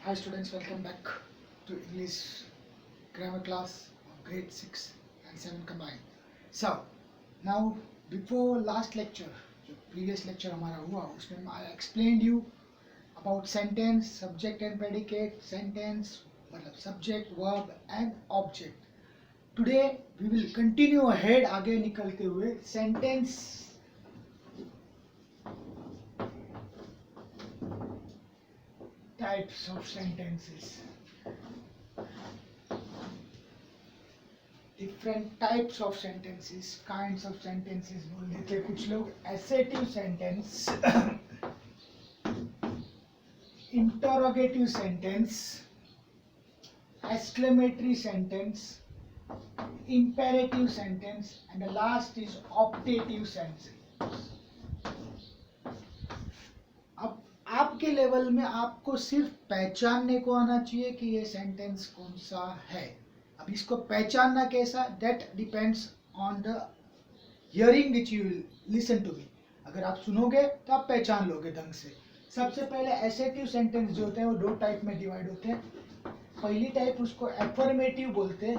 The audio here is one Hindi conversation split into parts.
Hi students, welcome back to English grammar class of grade 6 and 7 combined. So, now before last lecture, जो previous lecture हमारा हुआ उसमें I explained you about sentence, subject and predicate, sentence मतलब subject, verb and object. Today we will continue ahead आगे निकलते हुए sentence types of sentences. Different types of sentences, kinds of sentences बोल देते कुछ लोग. Assertive sentence, interrogative sentence, exclamatory sentence, imperative sentence, and the last is optative sentence. अब आपके लेवल में आपको सिर्फ पहचानने को आना चाहिए कि ये सेंटेंस कौन सा है. अब इसको पहचानना कैसा, that depends on the hearing which you will listen to me. अगर आप सुनोगे तो आप पहचान लोगे ढंग से. सबसे पहले एसेटिव सेंटेंस जो होते हैं वो दो टाइप में डिवाइड होते हैं. पहली टाइप उसको एफर्मेटिव बोलते हैं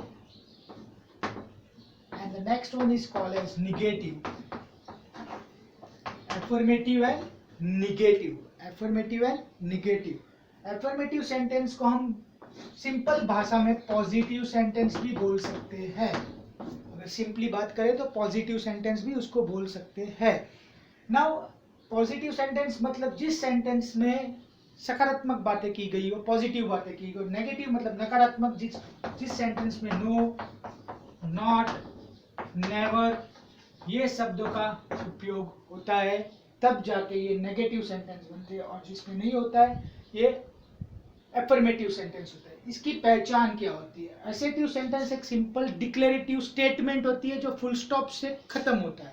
and the next one is called as negative. Affirmative and negative. Affirmative and negative. Affirmative sentence को हम सिंपल भाषा में पॉजिटिव सेंटेंस भी बोल सकते हैं. अगर सिंपली बात करें तो पॉजिटिव सेंटेंस भी उसको बोल सकते हैं. नाउ पॉजिटिव सेंटेंस मतलब जिस सेंटेंस में सकारात्मक बातें की गई हो, पॉजिटिव बातें की गई. नेगेटिव मतलब नकारात्मक, जिस सेंटेंस में नो, नॉट, नेवर ये शब्दों का उपयोग होता है तब जाके ये नेगेटिव सेंटेंस बनते हैं, और जिसमें नहीं होता है ये एफर्मेटिव सेंटेंस होता है. इसकी पहचान क्या होती है? एसेटिव सेंटेंस एक सिंपल डिक्लेरेटिव स्टेटमेंट होती है जो फुल स्टॉप से खत्म होता है.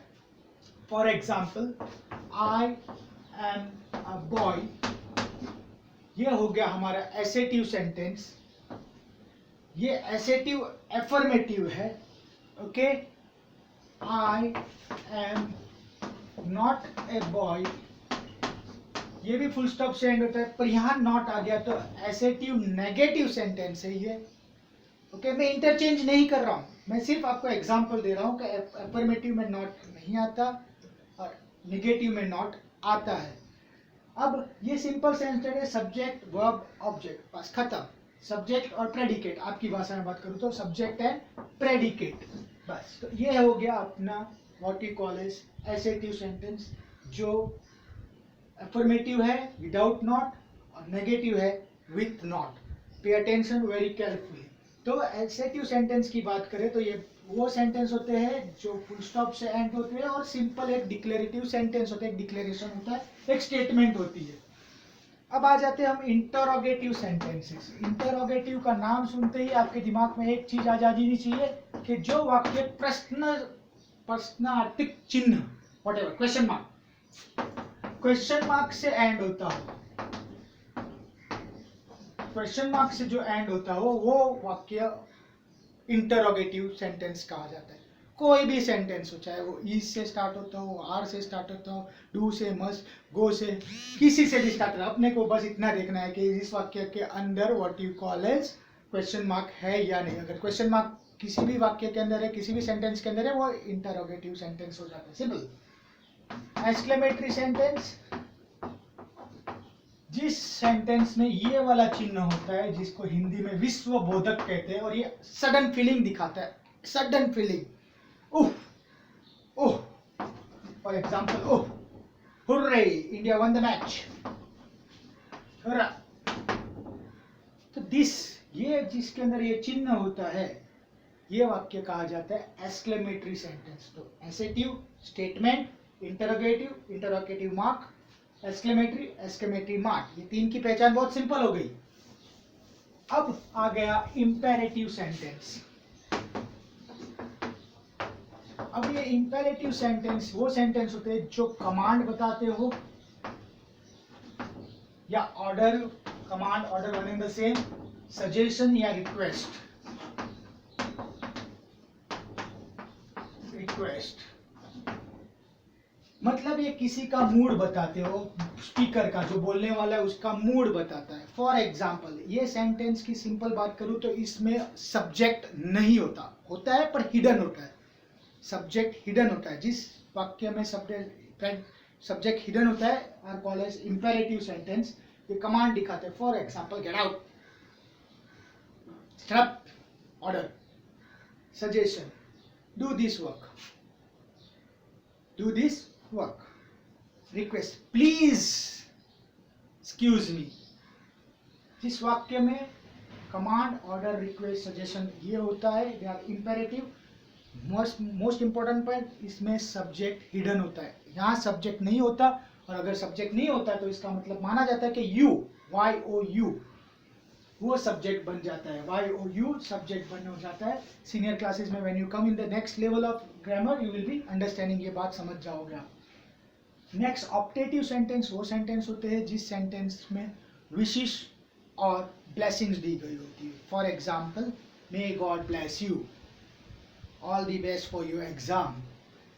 For example, I am a boy, ये हो गया हमारा एसेटिव सेंटेंस. ये एसेटिव एफर्मेटिव है. Okay, I am not a boy, ये भी फुल स्टॉप से एंड होता है, पर यहाँ नॉट आ गया तो एसेटिव नेगेटिव सेंटेंस है ये. ओके, मैं इंटरचेंज नहीं कर रहा हूँ, मैं सिर्फ आपको एग्जांपल दे रहा हूँ कि एफर्मेटिव में नॉट नहीं आता और नेगेटिव में नॉट आता है. अब ये सिंपल सेंटेंस है सब्जेक्ट, वर्ब, ऑब्जेक्ट, बस खत्म. सब्जेक्ट और प्रेडिकेट, आपकी भाषा में बात करूँ तो सब्जेक्ट एंड प्रेडिकेट, बस. तो ये हो गया अपना what you call as assertive sentence, जो एफर्मेटिव है विदाउट नॉट और नेगेटिव है with not. Pay attention very carefully. तो एसेटिव सेंटेंस की बात करें तो ये वो सेंटेंस होते हैं जो फुल स्टॉप से एंड होते हैं और सिंपल एक डिक्लेरेटिव सेंटेंस होता है, एक डिक्लेरेशन होता है, एक स्टेटमेंट होती है. अब आ जाते हैं हम इंटरोगेटिव सेंटेंसेस. इंटरोगेटिव का नाम सुनते ही आपके दिमाग में एक चीज आ जानी चाहिए कि जो वाक्य प्रश्नार्थक चिन्ह, व्हाटएवर, क्वेश्चन मार्क से एंड होता हो, क्वेश्चन मार्क से जो एंड होता हो वो वाक्य इंटरोगेटिव सेंटेंस कहा जाता है. कोई भी सेंटेंस हो, चाहे वो ई से स्टार्ट होता हो, आर से स्टार्ट होता हो, डू से, मस्ट, गो से, किसी से भी स्टार्ट हो, अपने को बस इतना देखना है कि इस वाक्य के अंदर what you call as question mark है या नहीं. अगर क्वेश्चन मार्क किसी भी वाक्य के अंदर है, किसी भी सेंटेंस के अंदर है, वो इंटरोगेटिव सेंटेंस हो जाता है. सिंपल. एक्सक्लेमेटरी सेंटेंस, जिस सेंटेंस में ये वाला चिन्ह होता है जिसको हिंदी में विश्वबोधक कहते हैं, और ये सडन फीलिंग दिखाता है. Sudden feeling, oh oh, for example, oh hurray, India one the match, hurrah. तो दिस, ये जिसके अंदर ये चिन्ह होता है ये वाक्य कहा जाता है एक्सक्लेमेटरी सेंटेंस. तो assertive statement, interrogative, interrogative mark, exclamatory, exclamatory mark, ये तीन की पहचान बहुत सिंपल हो गई. अब आ गया इंपेरेटिव सेंटेंस. अब ये इंपेरेटिव सेंटेंस वो सेंटेंस होते हैं जो कमांड बताते हो या order, command, order one and the same, suggestion या रिक्वेस्ट. मतलब ये किसी का मूड बताते हो, स्पीकर का, जो बोलने वाला है उसका मूड बताता है। फॉर एग्जाम्पल, ये सेंटेंस की सिंपल बात करूं तो इसमें सब्जेक्ट नहीं होता, होता है पर हिडन होता है, सब्जेक्ट हिडन होता है। जिस वाक्य में सब्जेक्ट हिडन होता है are called as imperative sentence. ये कमांड दिखाते हैं। For example, get out, stop, order, suggestion, do this work, request, please, excuse me. जिस वाक्य में कमांड, ऑर्डर, रिक्वेस्ट, सजेशन ये होता है, they are imperative. Most important point, इसमें सब्जेक्ट हिडन होता है। यहाँ सब्जेक्ट नहीं होता, और अगर सब्जेक्ट नहीं होता तो इसका मतलब माना जाता है कि यू, YOU, वो सब्जेक्ट बन जाता है। YOU सब्जेक्ट बन हो जाता है। सीनियर क्लासेस में when you come in the next level of grammar you will be understanding, ये बात समझ जाओगे आप। नेक्स्ट, ऑप्टेटिव सेंटेंस वो सेंटेंस होते हैं जिस सेंटेंस में विशेष और ब्लेसिंग्स दी गई होती है। For example, may God bless you, all the best for your exam.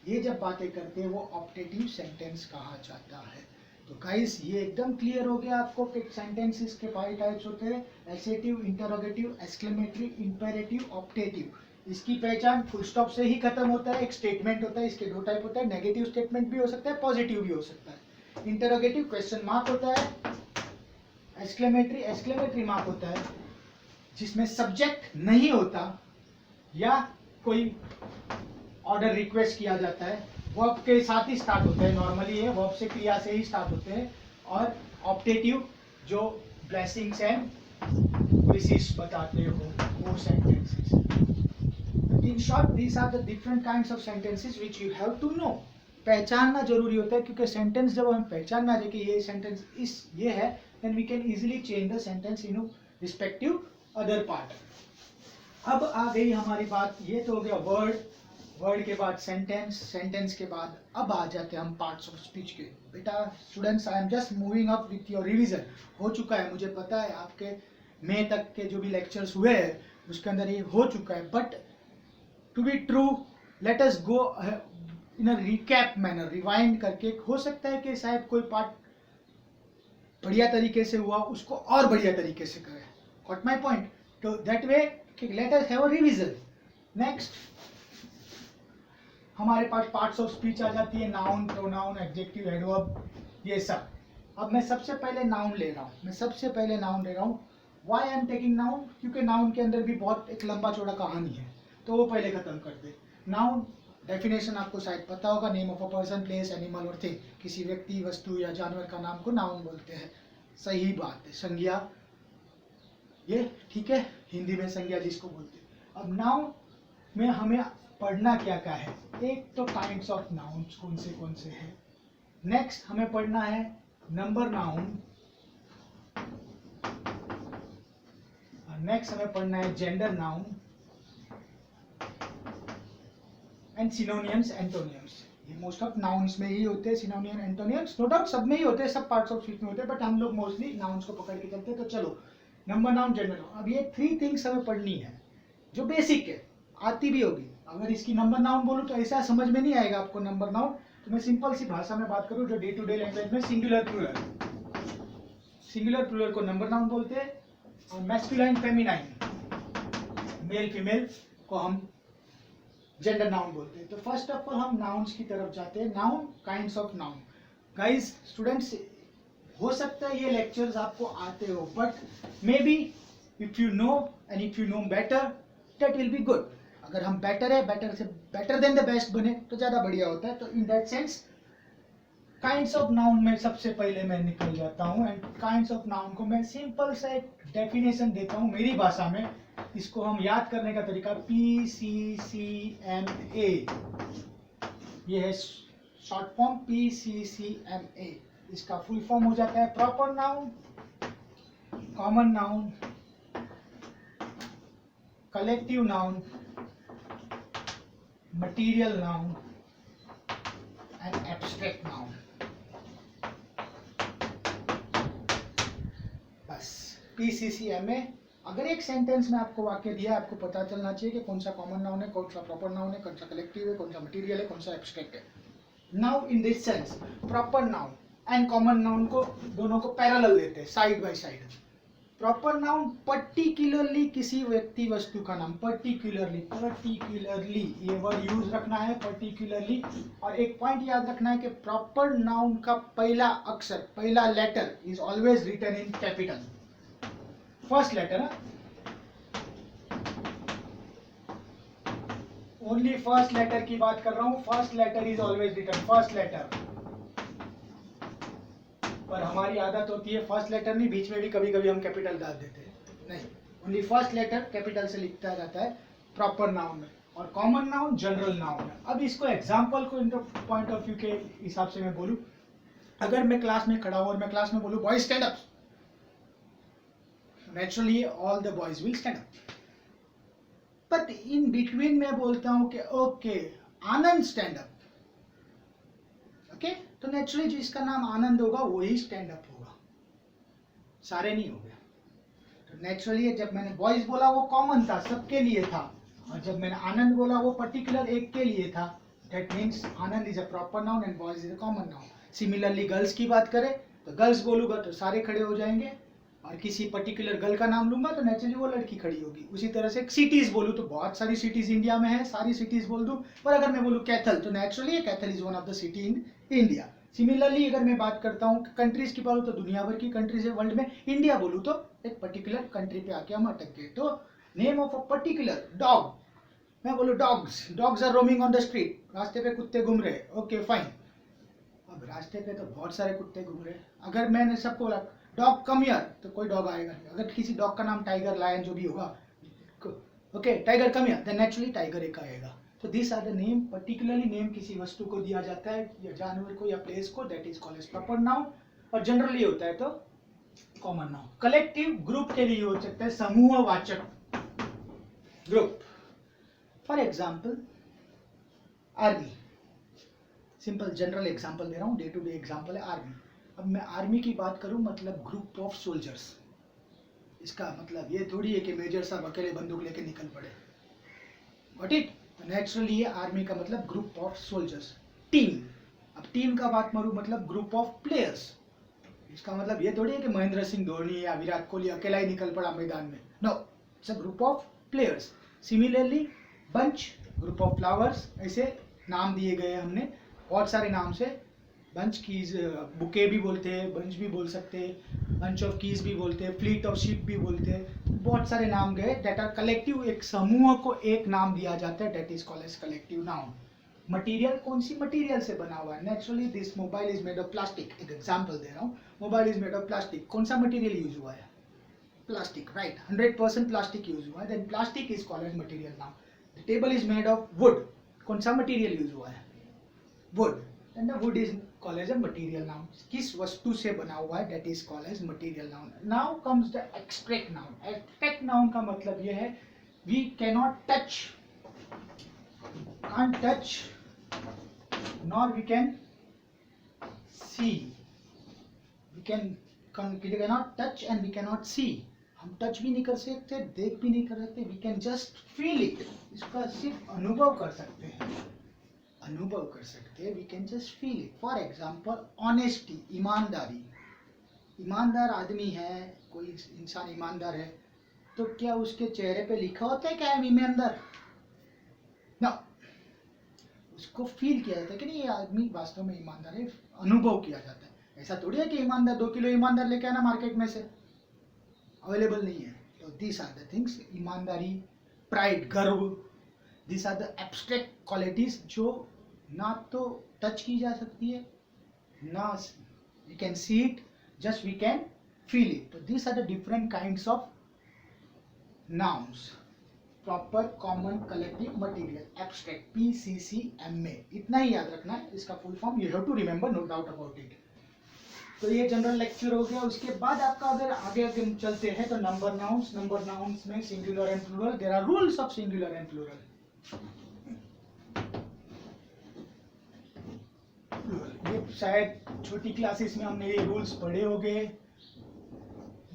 ये जब बातें करते हैं वो ऑप्टेटिव सेंटेंस कहा जाता है। तो गाइस, ये एकदम क्लियर हो गया आपको कि सेंटेंसेस के 5 टाइप्स होते हैं, assertive, interrogative, exclamatory, imperative, optative. इसकी पहचान फुल स्टॉप से ही खत्म होता है। एक स्टेटमेंट होता है, इसके 2 टाइप होता है, नेगेटिव स्टेटमेंट भी हो सकता है, पॉजिटिव भी हो सकता है। इंटरोगेटिव क्वेश्चन मार्क होता है, एक्सक्लेमेटरी मार्क होता है जिसमें सब्जेक्ट नहीं होता या कोई ऑर्डर रिक्वेस्ट किया जाता है, वर्ब के साथ ही स्टार्ट होते हैं। नॉर्मली ये वर्ब से, क्रिया से ही स्टार्ट होते हैं। और ऑप्टेटिव जो ब्लेसिंग्स एंड विशेष बताते हो वो sentences. In short, these are the different kinds of sentences which you have to know. पहचानना जरूरी होता है, क्योंकि सेंटेंस जब हम पहचानना है कि ये सेंटेंस ये है, then we can easily change the sentence in respective other part. अब आ गई हमारी बात, ये तो हो गया वर्ड के बाद सेंटेंस के बाद अब आ जाते हैं हम पार्ट्स ऑफ स्पीच के। बेटा students, I am just moving up with your revision. हो चुका है, मुझे पता है आपके मई तक के जो भी लेक्चर्स हुए हैं उसके अंदर ये हो चुका है, but to be true let us go in a recap manner, rewind करके। हो सकता है कि शायद कोई पार्ट बढ़िया तरीके से हुआ, उसको और बढ़िया तरीके से करें। Got my point? तो that way let us have a revision. Next हमारे पास पार्ट्स ऑफ स्पीच आ जाती है, नाउन, प्रोनाउन, एडजेक्टिव, एडवर्ब, ये सब। अब मैं सबसे पहले नाउन ले रहा हूँ। Why I am taking noun? क्योंकि नाउन के अंदर भी बहुत एक लंबा चौड़ा कहानी है, तो वो पहले खत्म करते। नाउन डेफिनेशन आपको शायद पता होगा, name of a person, place, animal और थिंग। किसी व्यक्ति, वस्तु या जानवर का नाम को नाउन बोलते हैं। सही बात है। संज्ञा, ये ठीक है, हिंदी में संज्ञा जिसको बोलते हैं। अब नाउन में हमें पढ़ना क्या क्या है? एक तो काइंड्स ऑफ नाउन्स कौन से हैं। नेक्स्ट हमें पढ़ना है नंबर नाउन। नेक्स्ट हमें पढ़ना है जेंडर नाउन एंड सिनोनियम्स, एंटोनियम्स। ये मोस्ट ऑफ नाउन्स में ही होते हैं, सिनोनियम, एंटोनियम्स। नो डाउट सब में ही होते हैं, सब पार्ट्स ऑफ स्पीच में होते हैं, बट हम लोग मोस्टली नाउन्स को पकड़ के चलते हैं। तो चलो, नंबर नाउन, जेंडर नाउन। अब ये 3 थिंग्स हमें पढ़नी है जो बेसिक है, आती भी होगी। अगर इसकी नंबर नाउन बोलूं तो ऐसा समझ में नहीं आएगा आपको नंबर नाउन। तो मैं सिंपल सी भाषा में बात करूं, जो डे टू डे लैंग्वेज में सिंगुलर प्लूरल को नंबर नाउन बोलते हैं, और मैस्कुलाइन, फेमिनाइन, मेल फीमेल को हम जेंडर नाउन बोलते हैं। तो फर्स्ट ऑफ ऑल हम नाउन्स की तरफ जाते हैं। Noun, kinds of noun. Guys students, हो सकता है ये लेक्चर्स आपको आते हो, but may be if you know and if you know better that will be good. अगर हम बेटर देन द बेस्ट बने तो ज्यादा बढ़िया होता है। तो in that sense kinds of noun में सबसे पहले मैं निकल जाता हूँ, एंड काइंड्स ऑफ नाउन को मैं सिंपल सा एक डेफिनेशन देता हूँ मेरी भाषा में। इसको हम याद करने का तरीका PCCMA, ये है शॉर्ट फॉर्म PCCMA। इसका फुल फॉर्म हो जाता है proper noun, common noun, collective noun, material noun and abstract noun. बस PCCMA। अगर एक सेंटेंस में आपको वाक्य दिया, आपको पता चलना चाहिए कि कौन सा कॉमन नाउन है, कौन सा प्रॉपर नाउन है, कौन सा कलेक्टिव है, कौन सा मटीरियल है, कौन सा एब्स्ट्रैक्ट है। Now in this sense, proper noun and common noun को दोनों को पैरेलल लेते हैं, side by side. Proper noun particularly किसी व्यक्ति वस्तु का नाम, पर्टिकुलरली ये वर्ड यूज रखना है, पर्टिकुलरली। और एक पॉइंट याद रखना है कि प्रॉपर नाउन का पहला अक्षर, पहला letter is always written in capital, first letter, only first letter की बात कर रहा हूं, first letter is always written, first letter. पर हमारी आदत होती है फर्स्ट लेटर नहीं, बीच में भी कभी कभी हम कैपिटल डाल देते हैं, नहीं, ओनली फर्स्ट लेटर कैपिटल से लिखा जाता है प्रॉपर नाउन में। और कॉमन नाउन जनरल नाउन है। अब इसको एग्जांपल को इन पॉइंट ऑफ व्यू के हिसाब से मैं बोलूं, अगर मैं क्लास में खड़ा हूं और मैं क्लास में बोलूं boys stand up, naturally all the boys will stand up, but in between मैं बोलता हूं कि ओके आनंद स्टैंड अप, ओके, तो नेचुरली जिसका नाम आनंद होगा वही स्टैंड अप होगा, सारे नहीं हो गए। तो नेचुरली जब मैंने बॉयज बोला वो कॉमन था, सबके लिए था, और जब मैंने आनंद बोला वो पर्टिकुलर एक के लिए था। That means Anand is a proper noun and boys is a common noun. Similarly girls की बात करें तो गर्ल्स बोलूंगा तो सारे खड़े हो जाएंगे, और किसी पर्टिकुलर गर्ल का नाम लूंगा तो नेचुरली वो लड़की खड़ी होगी। उसी तरह से सिटीज बोलूं तो बहुत सारी सिटीज इंडिया में है, सारी सिटीज बोल दूं, पर अगर मैं बोलूं कैथल तो naturally Kaithal is one of the city in India. Similarly अगर मैं बात करता हूं कंट्रीज की बोलूं तो दुनिया भर की कंट्रीज है वर्ल्ड में, इंडिया बोलूं तो एक पर्टिकुलर कंट्री पे आके हम अटक गए। तो name of a particular dog, मैं बोलूं dogs are roaming on the street, रास्ते पे कुत्ते घूम रहे, ओके फाइन। अब रास्ते पे तो बहुत सारे कुत्ते घूम रहे, अगर मैंने सबको बोला डॉग कम हियर तो कोई डॉग आएगा नहीं। अगर किसी डॉग का नाम टाइगर, लायन जो भी होगा, okay tiger come here, then naturally tiger एक आएगा। तो this are the name, particularly name किसी वस्तु को दिया जाता है या जानवर को या प्लेस को, that is called as proper noun. और जनरली होता है तो कॉमन नाउन। कलेक्टिव ग्रुप के लिए हो सकता है समूहवाचक group, for example army, simple general example दे रहा हूँ, डे टू डे एग्जाम्पल है आर्मी। अब मैं आर्मी की बात करूं मतलब ग्रुप ऑफ सोल्जर्स, इसका मतलब ये थोड़ी है कि मेजर साहब अकेले बंदूक लेके निकल पड़े, गॉट इट। तो नेचुरली ये आर्मी का मतलब ग्रुप ऑफ सोल्जर्स। टीम, अब टीम का बात करूं मतलब ग्रुप ऑफ प्लेयर्स, इसका मतलब ये थोड़ी है कि महेंद्र सिंह धोनी या विराट कोहली अकेला ही निकल पड़ा मैदान में, no, it's a group of players. Similarly bunch, group of flowers, ऐसे नाम दिए गए हमने बहुत सारे नाम से। बंच कीज, बुके भी बोलते हैं, बंच भी बोल सकते हैं, बंच ऑफ कीज भी बोलते हैं, फ्लीट ऑफ शिप भी बोलते हैं, बहुत सारे नाम गए दैट आर कलेक्टिव। एक समूह को एक नाम दिया जाता है, that is called as collective noun. Material, कौन सी मटेरियल से बना हुआ है, naturally this mobile is made of plastic, एक एग्जांपल दे रहा हूँ, mobile is made of plastic, कौन सा मटेरियल यूज हुआ है, प्लास्टिक, राइट, 100% प्लास्टिक यूज हुआ है, then plastic is called as material noun. The table is made of wood, कौन सा मटेरियल यूज हुआ है, wood, and the wood is called as a material noun, किस वस्तु से बना हुआ है, that is called as material noun. Now comes the abstract noun. Abstract noun का मतलब यह है we cannot touch, can't touch, nor we can see, we cannot touch and we cannot see, हम टच भी नहीं कर सकते, देख भी नहीं कर सकते, we can just feel it, इसका सिर्फ अनुभव कर सकते हैं, अनुभव कर सकते हैं, we can just feel it. For example honesty, ईमानदारी, ईमानदार आदमी है, कोई इंसान ईमानदार है तो क्या उसके चेहरे पे लिखा होता है क्या है ईमानदार, ना, उसको फील किया जाता है कि नहीं ये आदमी वास्तव में ईमानदार है, अनुभव किया जाता है। ऐसा थोड़ी है कि ईमानदार 2 किलो ईमानदार लेके आना मार्केट में से, अवेलेबल नहीं है। तो दिस आर द थिंग्स, ईमानदारी, प्राइड, गर्व, this are the abstract qualities जो ना तो टच की जा सकती है, ना we can see it, just we can feel it. तो this are the different kinds of nouns, proper, common, collective, material, abstract, PCCMA, इतना ही याद रखना है, इसका full form you have to remember, no doubt about it. तो ये जनरल लेक्चर हो गया। उसके बाद आपका अगर आगे आगे चलते हैं तो नंबर नाउन्स में singular and plural, there are rules of singular and plural. ये शायद छोटी क्लासेस में हमने ये रूल्स पढ़े होंगे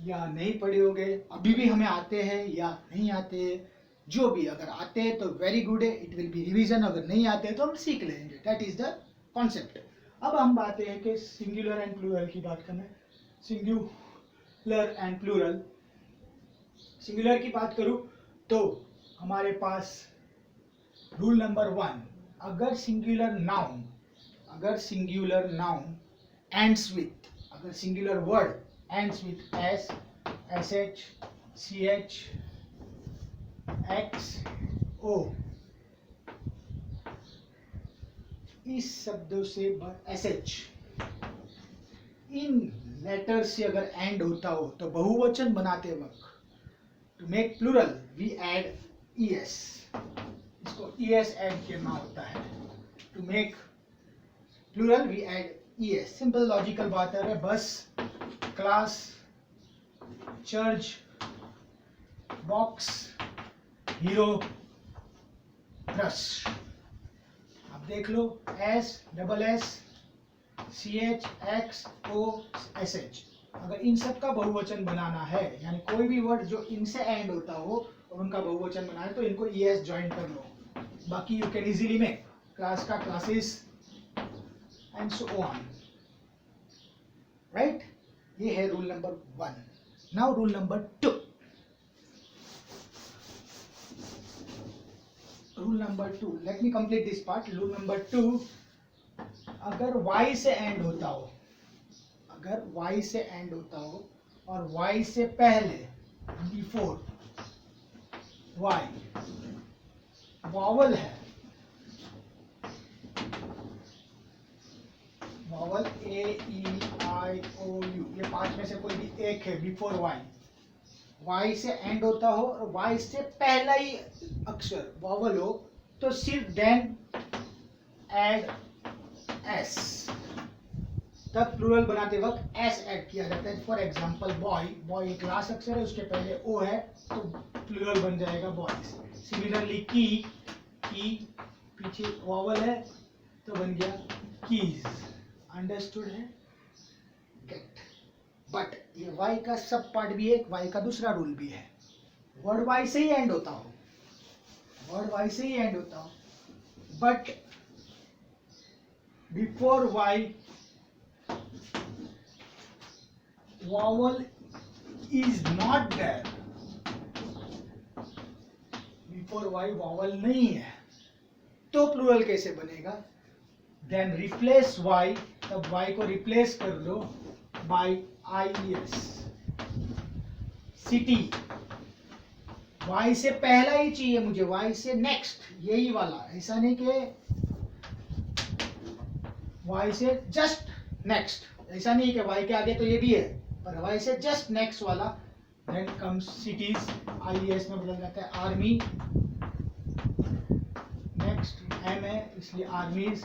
या नहीं पढ़े होंगे, अभी भी हमें आते हैं या नहीं आते, जो भी अगर आते हैं तो वेरी गुड है, इट विल बी रिवीजन, अगर नहीं आते हैं तो हम सीख लेंगे, दैट इज द कॉन्सेप्ट। अब हम बात है कि सिंगुलर एंड प्लूरल की बात करना है। सिंगुलर एंड प्लूरल, सिंगुलर की बात करूं तो हमारे पास रूल नंबर 1, अगर सिंगुलर नाउन एंड्स विथ, अगर singular word ends with S, S H, C H, X, O, इस शब्दों से एस एच, इन लेटर से अगर एंड होता हो तो बहुवचन बनाते वक्त to make plural we add ES, इसको ईएस ऐड करना होता है। To make plural we add ES, simple logical बात है। Bus, class, church, box, hero, brush. अब देख लो, S, double S, C H, X, O, S H, अगर इन सब का बहुवचन बनाना है, यानी कोई भी वर्ड जो इनसे एंड होता हो और उनका बहुवचन बनाए, तो इनको ईएस ज्वाइन कर लो। बाकी you can easily make class का classes and so on, right. ये है rule number 1। Now rule number 2, rule number 2, let me complete this part. Rule number 2, अगर y से एंड होता हो, अगर y से एंड होता हो और y से पहले, बिफोर y वॉवल है, vowel A, E, I, O, U, ये 5 में से कोई भी एक है, बिफोर y से एंड होता हो और y से पहला ही अक्षर वॉवल हो, तो सिर्फ देन ऐड एस, तब प्लूरल बनाते वक्त एस ऐड किया जाता है। फॉर एग्जांपल बॉय, बॉय एक लास्ट अक्षर है, उसके पहले ओ है, तो प्लूरल बन जाएगा बॉयज। सिमिलरली की, की पीछे वॉवल है तो बन गया कीज। अंडरस्टूड है? गेट। बट ये वाई का सब पार्ट भी है, वाई का दूसरा रूल भी है। वर्ड वाई से ही एंड होता हो, वर्ड वाई से ही एंड होता हो, but before Y vowel is not there, before y vowel नहीं है, तो प्लूरल कैसे बनेगा? देन रिप्लेस y, तब y को रिप्लेस कर लो बाय ies। सिटी, y से पहला ही चाहिए मुझे, y से नेक्स्ट, यही वाला, ऐसा नहीं कि y से जस्ट नेक्स्ट, ऐसा नहीं कि y के आगे तो ये भी है, पर y से जस्ट नेक्स्ट वाला। देन कम्स सिटीज, IES में बदल जाता है आर्मी, नेक्स्ट M है इसलिए आर्मीज,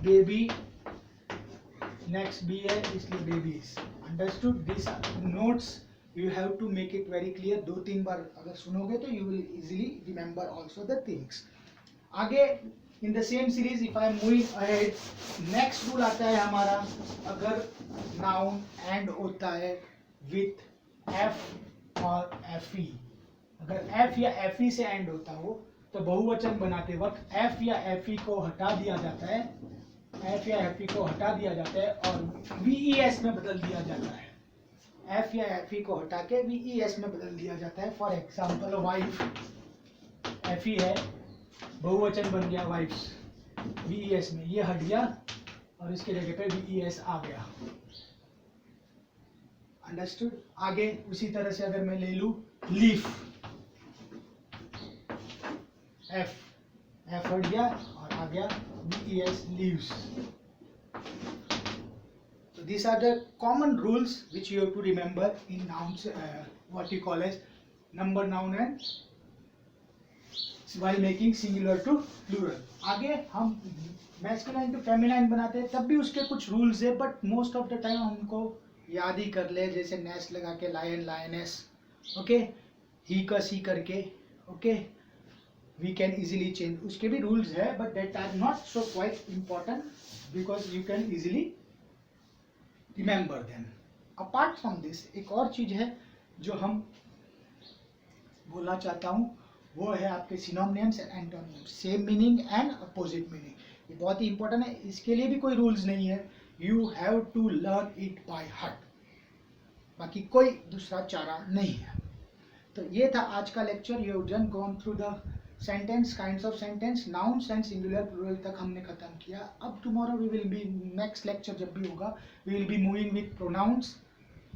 बेबी नेक्स्ट B है इसलिए babies. Understood? This notes you have to make it very clear, 2-3 बार अगर सुनोगे तो you will easily remember also the things. आगे in the same series if I am moving ahead, next rule आता है हमारा, अगर नाउन एंड होता है विथ एफ और एफ ई, अगर एफ या एफ ई से एंड होता हो तो बहुवचन बनाते वक्त एफ या एफ ई को हटा दिया जाता है, एफ या एफ ई को हटा दिया जाता है और वीईएस में बदल दिया जाता है। एफ या एफ ई को हटा के वीईएस में बदल दिया जाता है। For example wife, F E है, बहुवचन बन गया वाइफ्स, वीईएस में ये हट गया और इसके जगह पे वीईएस आ गया। अंडरस्टूड? आगे उसी तरह से अगर मैं ले लूं लीफ, एफ, एफ हट गया और आ गया वीईएस, leaves. So these are the common rules which you have to remember in nouns, what you call as number noun and while making singular to plural। आगे हम मैस्कुलाइन टू फेमिनाइन बनाते हैं, तब भी उसके कुछ रूल्स है, but most of the time हम उनको याद ही कर ले, जैसे नेस लगा के लायन, लायनेस, ओके, ही का सी करके, okay, we can easily change. उसके भी रूल्स है but that are not so quite important because you can easily remember them. Apart from this एक और चीज है जो हम बोलना चाहता हूँ, वो है आपके synonyms and antonyms, same meaning and opposite meaning. ये बहुत ही इंपॉर्टेंट है, इसके लिए भी कोई रूल्स नहीं है, you have to learn it by heart, बाकी कोई दूसरा चारा नहीं है। तो ये था आज का lecture. You have just gone through the sentence, kinds of sentence, nouns and singular plural तक हमने खत्म किया। अब tomorrow we will be, next lecture जब भी होगा, we will be moving with pronouns.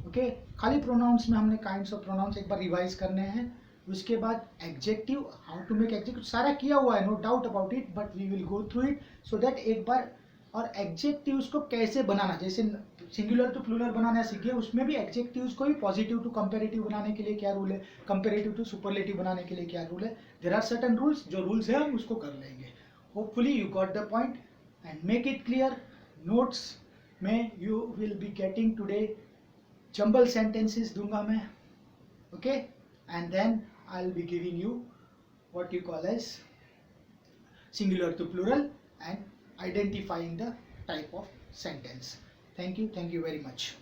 Okay, खाली प्रोनाउंस में हमने काइंड्स ऑफ प्रोनाउंस एक बार रिवाइज करने हैं। उसके बाद adjective, how to make adjective सारा किया हुआ है, no doubt about it, but we will go through it so that एक बार, और एडजेक्टिव्स को कैसे बनाना, जैसे सिंगुलर टू प्लूरल बनाना सीखे, उसमें भी एडजेक्टिव्स को भी पॉजिटिव टू कंपेरेटिव बनाने के लिए क्या रूल है, कंपेरेटिव टू सुपरलेटिव बनाने के लिए क्या रूल है। देयर आर सर्टेन रूल्स, जो रूल्स है हम उसको कर लेंगे। Hopefully you got the point and make it clear. Notes में you will be getting today jumbled sentences दूंगा मैं, okay, and then I will be giving you what you call as singular to plural and identifying the type of sentence. Thank you very much.